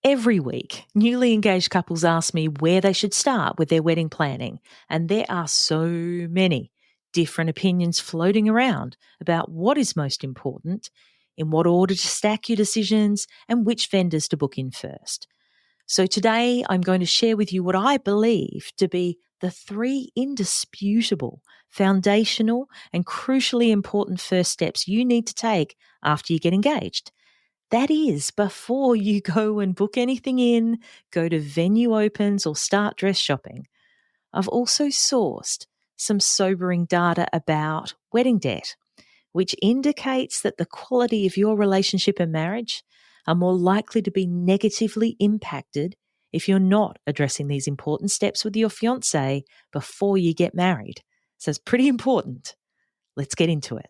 Every week, newly engaged couples ask me where they should start with their wedding planning, and there are so many different opinions floating around about what is most important, in what order to stack your decisions, and which vendors to book in first. So today, I'm going to share with you what I believe to be the 3 indisputable, foundational, and crucially important first steps you need to take after you get engaged. That is, before you go and book anything in, go to venue opens, or start dress shopping. I've also sourced some sobering data about wedding debt, which indicates that the quality of your relationship and marriage are more likely to be negatively impacted if you're not addressing these important steps with your fiancé before you get married. So it's pretty important. Let's get into it.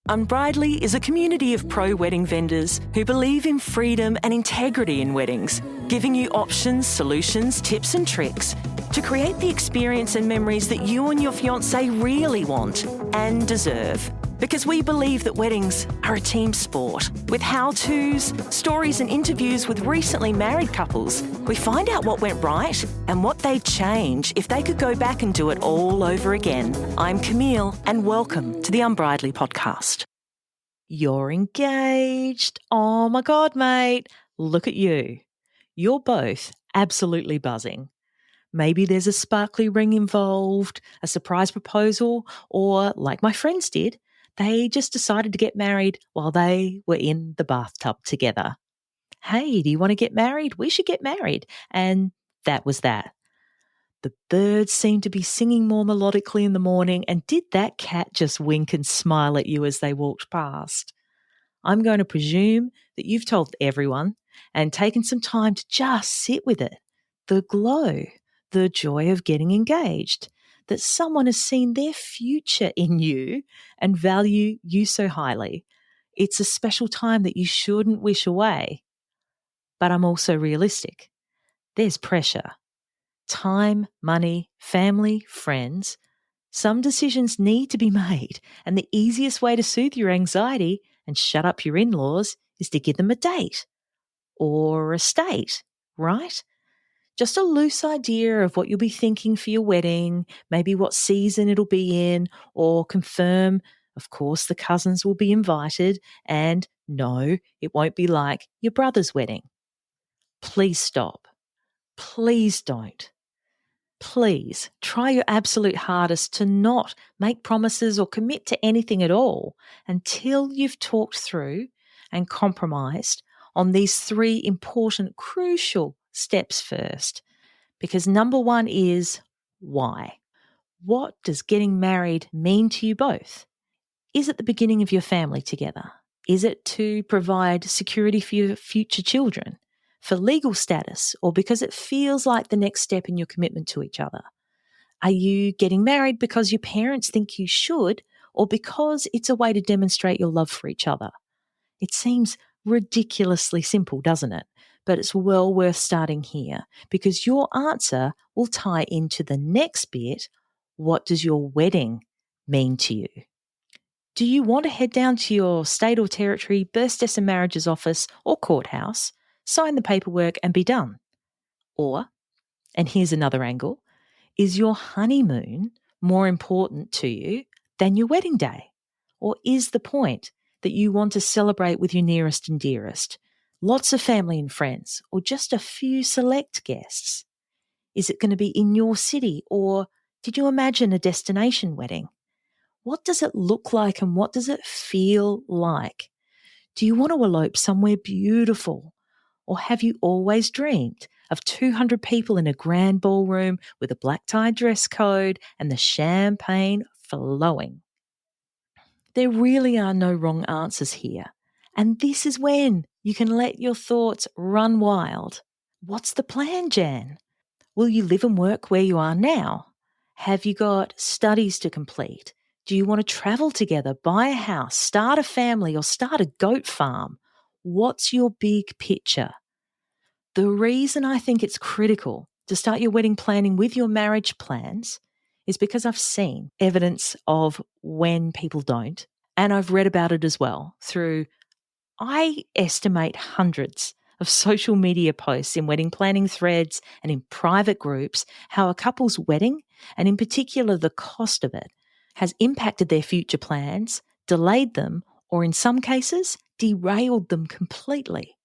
Unbridely is a community of pro-wedding vendors who believe in freedom and integrity in weddings, giving you options, solutions, tips and tricks to create the experience and memories that you and your fiancé really want and deserve. Because we believe that weddings are a team sport. With how-tos, stories and interviews with recently married couples, we find out what went right and what they'd change if they could go back and do it all over again. I'm Camille, and welcome to the Unbridely podcast. You're engaged. Oh my God, mate. Look at you. You're both absolutely buzzing. Maybe there's a sparkly ring involved, a surprise proposal, or like my friends did, they just decided to get married while they were in the bathtub together. Hey, do you want to get married? We should get married. And that was that. The birds seemed to be singing more melodically in the morning, and did that cat just wink and smile at you as they walked past? I'm going to presume that you've told everyone and taken some time to just sit with it. The glow, the joy of getting engaged, that someone has seen their future in you and value you so highly. It's a special time that you shouldn't wish away. But I'm also realistic. There's pressure. Time, money, family, friends. Some decisions need to be made, and the easiest way to soothe your anxiety and shut up your in-laws is to give them a date or a state, right? Just a loose idea of what you'll be thinking for your wedding, maybe what season it'll be in, or confirm, of course, the cousins will be invited, and no, it won't be like your brother's wedding. Please stop. Please don't. Please try your absolute hardest to not make promises or commit to anything at all until you've talked through and compromised on these 3 important, crucial steps first. Because number 1 is why. What does getting married mean to you both? Is it the beginning of your family together? Is it to provide security for your future children? For legal status, or because it feels like the next step in your commitment to each other? Are you getting married because your parents think you should, or because it's a way to demonstrate your love for each other? It seems ridiculously simple, doesn't it? But it's well worth starting here, because your answer will tie into the next bit. What does your wedding mean to you? Do you want to head down to your state or territory, births and marriages office or courthouse, sign the paperwork and be done? Or, and here's another angle, is your honeymoon more important to you than your wedding day? Or is the point that you want to celebrate with your nearest and dearest, lots of family and friends, or just a few select guests? Is it going to be in your city, or did you imagine a destination wedding? What does it look like and what does it feel like? Do you want to elope somewhere beautiful? Or have you always dreamed of 200 people in a grand ballroom with a black tie dress code and the champagne flowing? There really are no wrong answers here. And this is when you can let your thoughts run wild. What's the plan, Jan? Will you live and work where you are now? Have you got studies to complete? Do you want to travel together, buy a house, start a family, or start a goat farm? What's your big picture? The reason I think it's critical to start your wedding planning with your marriage plans is because I've seen evidence of when people don't, and I've read about it as well through, I estimate, hundreds of social media posts in wedding planning threads and in private groups how a couple's wedding, and in particular the cost of it, has impacted their future plans, delayed them, or in some cases, derailed them completely.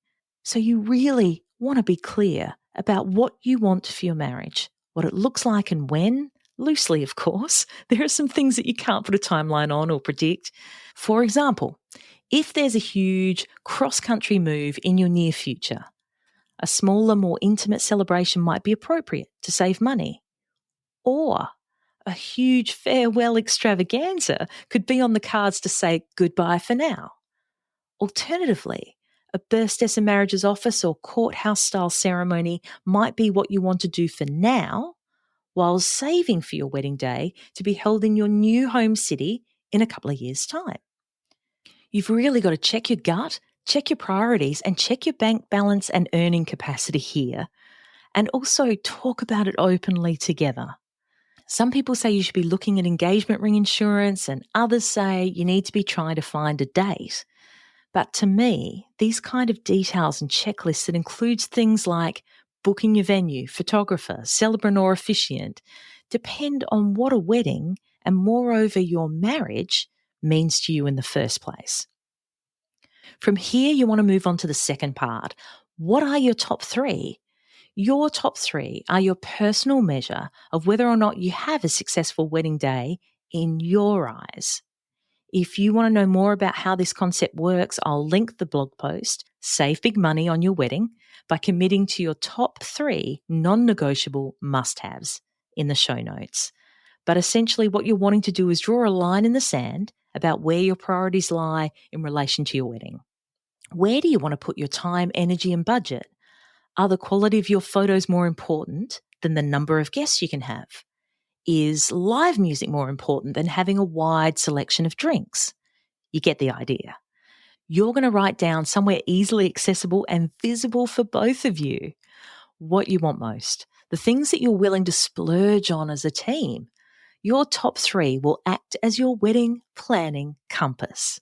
So you really want to be clear about what you want for your marriage, what it looks like and when, loosely, of course. There are some things that you can't put a timeline on or predict. For example, if there's a huge cross-country move in your near future, a smaller, more intimate celebration might be appropriate to save money. Or a huge farewell extravaganza could be on the cards to say goodbye for now. Alternatively, a birthdays and marriages office or courthouse-style ceremony might be what you want to do for now, while saving for your wedding day to be held in your new home city in a couple of years' time. You've really got to check your gut, check your priorities, and check your bank balance and earning capacity here. And also talk about it openly together. Some people say you should be looking at engagement ring insurance, and others say you need to be trying to find a date. But to me, these kind of details and checklists that includes things like booking your venue, photographer, celebrant or officiant, depend on what a wedding and moreover your marriage means to you in the first place. From here, you want to move on to the second part. What are your top three? Your top three are your personal measure of whether or not you have a successful wedding day in your eyes. If you want to know more about how this concept works, I'll link the blog post, Save Big Money on Your Wedding, by committing to your top three non-negotiable must-haves in the show notes. But essentially what you're wanting to do is draw a line in the sand about where your priorities lie in relation to your wedding. Where do you want to put your time, energy, and budget? Are the quality of your photos more important than the number of guests you can have? Is live music more important than having a wide selection of drinks? You get the idea. You're going to write down somewhere easily accessible and visible for both of you what you want most, the things that you're willing to splurge on as a team. Your top three will act as your wedding planning compass.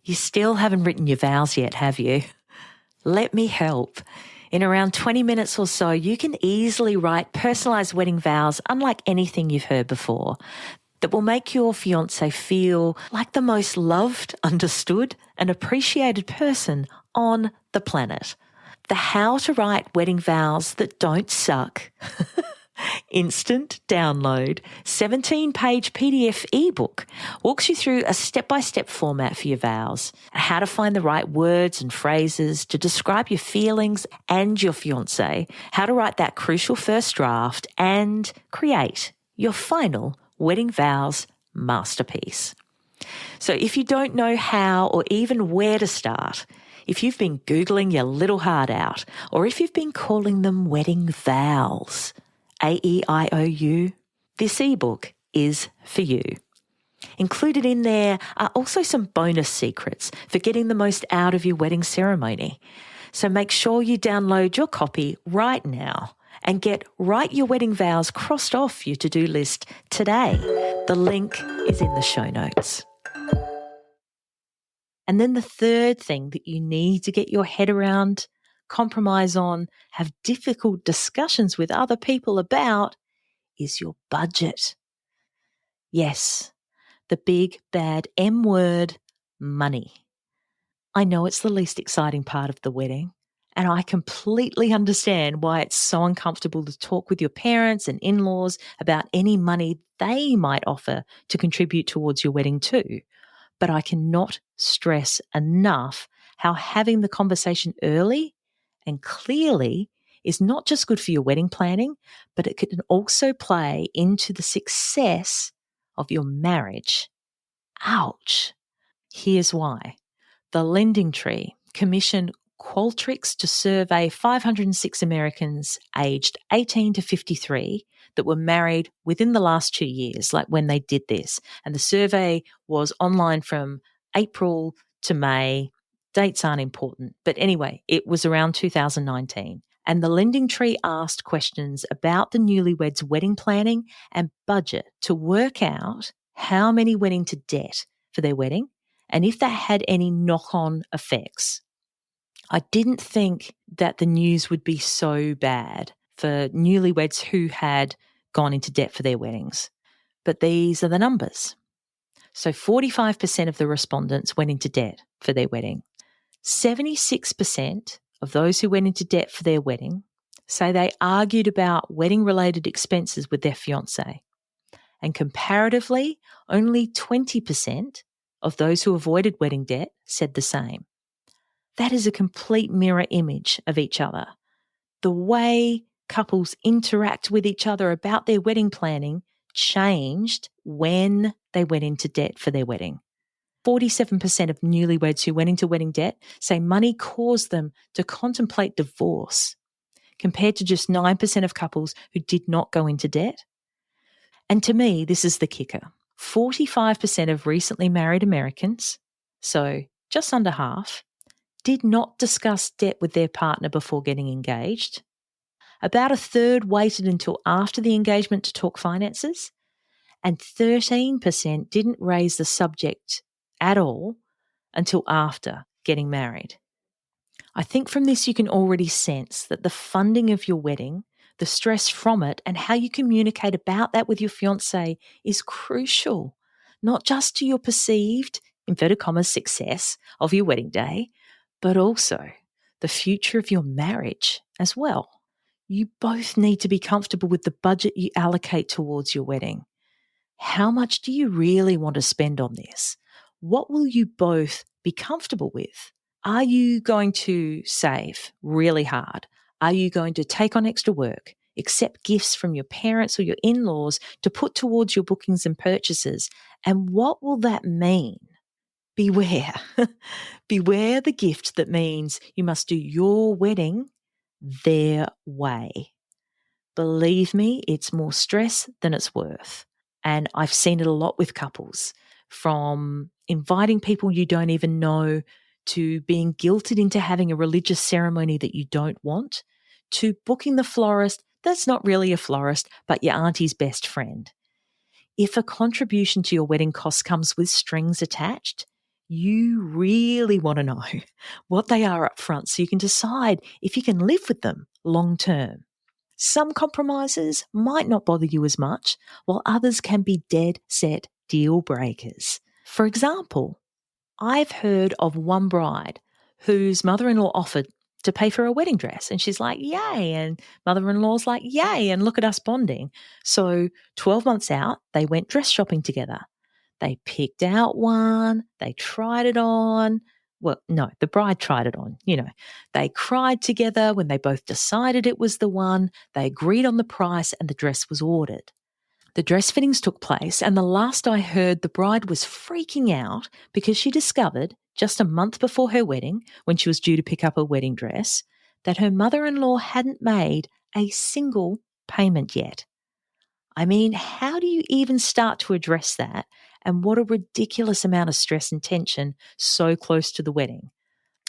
You still haven't written your vows yet, have you? Let me help. In around 20 minutes or so, you can easily write personalised wedding vows unlike anything you've heard before that will make your fiancé feel like the most loved, understood and appreciated person on the planet. The How to Write Wedding Vows That Don't Suck instant download 17-page PDF ebook walks you through a step-by-step format for your vows, how to find the right words and phrases to describe your feelings and your fiancé, how to write that crucial first draft, and create your final wedding vows masterpiece. So if you don't know how or even where to start, if you've been Googling your little heart out, or if you've been calling them wedding vows, AEIOU, this ebook is for you. Included in there are also some bonus secrets for getting the most out of your wedding ceremony. So make sure you download your copy right now and get Write Your Wedding Vows crossed off your to-do list today. The link is in the show notes. And then the third thing that you need to get your head around, compromise on, have difficult discussions with other people about is your budget. Yes, the big bad M word, money. I know it's the least exciting part of the wedding, and I completely understand why it's so uncomfortable to talk with your parents and in-laws about any money they might offer to contribute towards your wedding too. But I cannot stress enough how having the conversation early and clearly is not just good for your wedding planning, but it can also play into the success of your marriage. Ouch. Here's why. The Lending Tree commissioned Qualtrics to survey 506 Americans aged 18 to 53 that were married within the last 2 years, like when they did this. And the survey was online from April to May. Dates aren't important. But anyway, it was around 2019. And the Lending Tree asked questions about the newlyweds' wedding planning and budget to work out how many went into debt for their wedding and if that had any knock-on effects. I didn't think that the news would be so bad for newlyweds who had gone into debt for their weddings. But these are the numbers. So 45% of the respondents went into debt for their wedding. 76% of those who went into debt for their wedding say they argued about wedding-related expenses with their fiancé. And comparatively, only 20% of those who avoided wedding debt said the same. That is a complete mirror image of each other. The way couples interact with each other about their wedding planning changed when they went into debt for their wedding. 47% of newlyweds who went into wedding debt say money caused them to contemplate divorce, compared to just 9% of couples who did not go into debt. And to me, this is the kicker. 45% of recently married Americans, so just under half, did not discuss debt with their partner before getting engaged. About a third waited until after the engagement to talk finances, and 13% didn't raise the subject at all until after getting married. I think from this you can already sense that the funding of your wedding, the stress from it, and how you communicate about that with your fiancé is crucial, not just to your perceived, inverted commas, success of your wedding day, but also the future of your marriage as well. You both need to be comfortable with the budget you allocate towards your wedding. How much do you really want to spend on this? What will you both be comfortable with? Are you going to save really hard? Are you going to take on extra work, accept gifts from your parents or your in-laws to put towards your bookings and purchases? And what will that mean? Beware. Beware the gift that means you must do your wedding their way. Believe me, it's more stress than it's worth. And I've seen it a lot with couples, from inviting people you don't even know to being guilted into having a religious ceremony that you don't want, to booking the florist that's not really a florist, but your auntie's best friend. If a contribution to your wedding costs comes with strings attached, you really want to know what they are up front so you can decide if you can live with them long term. Some compromises might not bother you as much, while others can be dead set deal breakers. For example, I've heard of one bride whose mother-in-law offered to pay for a wedding dress. And she's like, yay. And mother-in-law's like, yay. And look at us bonding. So 12 months out, they went dress shopping together. They picked out one. They tried it on. Well, no, the bride tried it on, They cried together when they both decided it was the one. They agreed on the price and the dress was ordered. The dress fittings took place, and the last I heard, the bride was freaking out because she discovered, just a month before her wedding, when she was due to pick up a wedding dress, that her mother-in-law hadn't made a single payment yet. I mean, how do you even start to address that? And what a ridiculous amount of stress and tension so close to the wedding.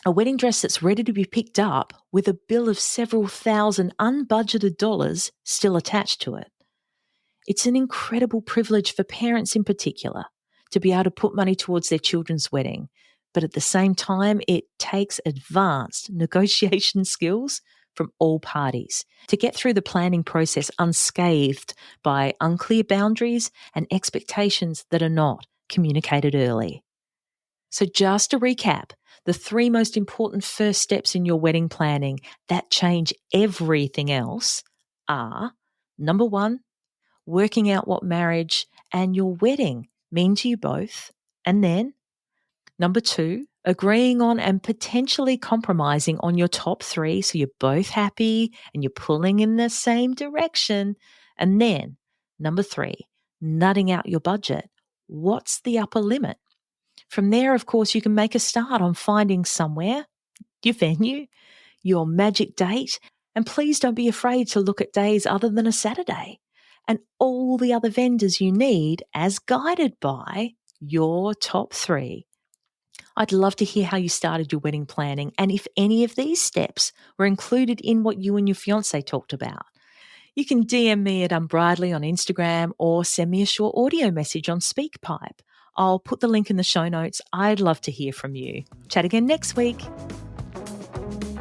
A wedding dress that's ready to be picked up with a bill of several thousand unbudgeted dollars still attached to it. It's an incredible privilege for parents in particular to be able to put money towards their children's wedding. But at the same time, it takes advanced negotiation skills from all parties to get through the planning process unscathed by unclear boundaries and expectations that are not communicated early. So just to recap, the 3 most important first steps in your wedding planning that change everything else are, number 1, working out what marriage and your wedding mean to you both. And then, number 2, agreeing on and potentially compromising on your top 3 so you're both happy and you're pulling in the same direction. And then, number 3, nutting out your budget. What's the upper limit? From there, of course, you can make a start on finding somewhere, your venue, your magic date, and please don't be afraid to look at days other than a Saturday and all the other vendors you need as guided by your top 3. I'd love to hear how you started your wedding planning and if any of these steps were included in what you and your fiancé talked about. You can DM me at Unbridely on Instagram or send me a short audio message on SpeakPipe. I'll put the link in the show notes. I'd love to hear from you. Chat again next week.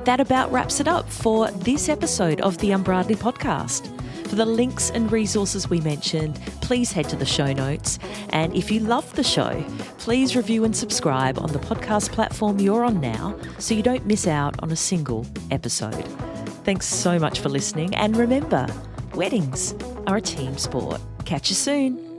That about wraps it up for this episode of the Unbridely podcast. For the links and resources we mentioned, please head to the show notes. And if you love the show, please review and subscribe on the podcast platform you're on now so you don't miss out on a single episode. Thanks so much for listening. And remember, weddings are a team sport. Catch you soon.